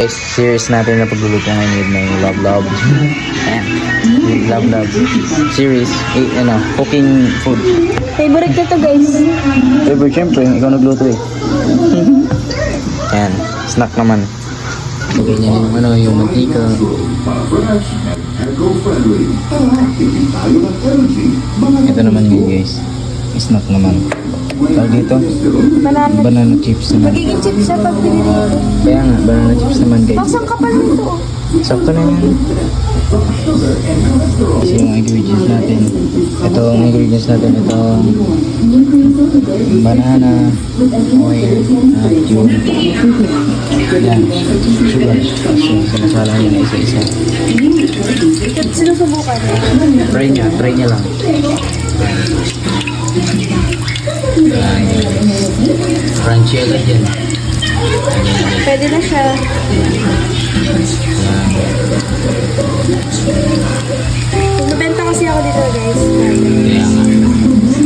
Guys, series natin na pagluluto ngayon ng Love. Ayan. Love series. Cooking food. Favorite ko to, guys. Favorite, syempre. Ikaw nagluto eh. Ayan. Snack naman. Lagay niya yung mantika. Ito naman yun, guys. Snack naman. Tawag dito? Banana chips naman. Magiging chips siya pag pinili ko. Kaya nga, banana chips naman, guys. Pasang kapal nito, oh. Sakto na yan. Kasi yung ingredients natin. Ito ang ingredients natin. Ito banana, oil, at yung yan, sugar. So, sinasala nyo na isa-isa. Sinusubukan. Try niya lang. Crunchy agad yan. Pwede na siya. Nagbenta kasi ako dito, guys. Kaya nga.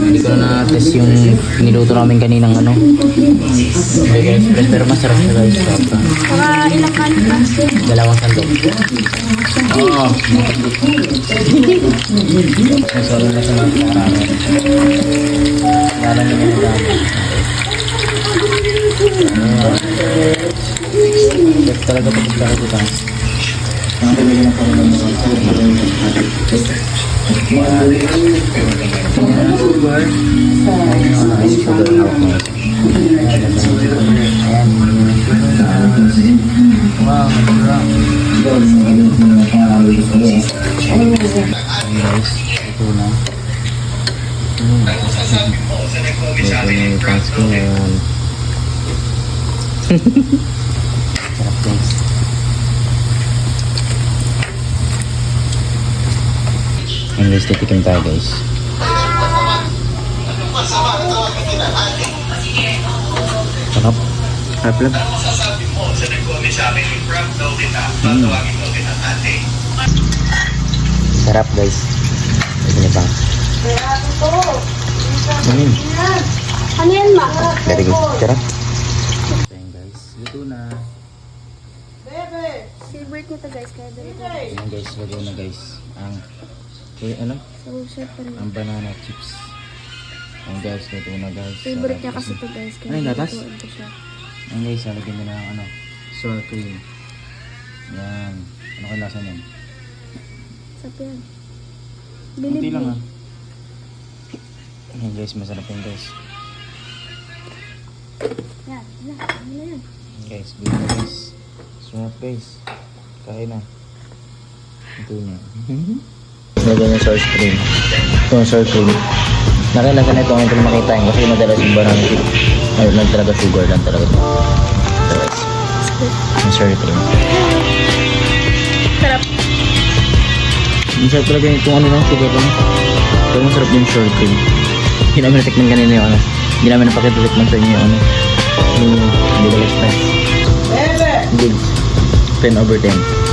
Hindi ko na na-test yung niluto namin kaninang Mega Express, pero masarap siya, guys. Mga ilang kanin pa? 2 sandok. Oo. Masarap na sa mga karami. Karami na dami. Chef talaga ito gusto ko dito. Wow, masarap. Guys, ito na. Ito na yung Pasko yan. Sarap, guys. Ang guys, titikim tayo, guys. Sarap. Sarap lang. Sarap, guys. Ito na pa. Ano yan, ma? Very good. Sarap. Ayan, guys. Luto na. Favorite ko to, guys. Kaya dito. Ayan, guys. Luto na, guys. So, syempre. Ang banana chips. Ayan, guys. Luto na, guys. Favorite niya Sarap kasi to, guys. Kaya Ano yung latas? lutuan ko siya. Ayan, guys. Lagyan nyo na sour cream. Yan. Ano kaya lasa niyan? Sarap yan. Kunti Bilib lang, mo. ah. Ayan, guys. Masarap yan, guys. Yan. Ano na yan? Guys, good na, guys. Sarap, guys. Kain na. Ito niya. Lagyan niya sour cream. Ito ang sour cream. Nakilasa na ito ang ito makita yun kasi madalas yung banana chip. Ayun lang talaga, sugar lang talaga ito. Ito, guys. Yung sour cream. Sarap. Ang sarap talaga itong sugar lang. Pero masarap yung sour cream. Hindi namin natikman kanina yung Hindi namin napakititikman sa inyo yung yung Mega Express. Good. 10/10.